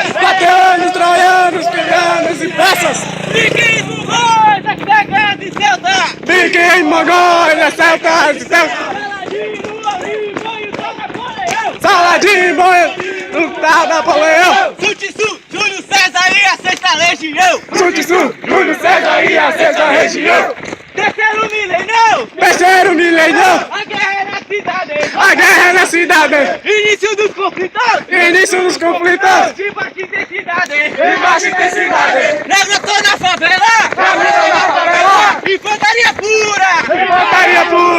Espartanos, troianos, crianos e peças. Vikings, mongóis, Afegãs e celtas. Vikings, mongóis, celtas e celtas. Saladino, Banho, Lutar Napoleão. Sun Tzu, Júlio César e a Sexta Legião. Sun Tzu, Júlio César e a Sexta Região. Terceiro milênio, Terceiro milênio. a guerra é na cidade. A guerra na cidade. Início dos conflitos. Início dos conflitos. De baixo intensidade. De baixa intensidade. Negro tô na favela. Na favela. Infantaria pura. Infantaria pura.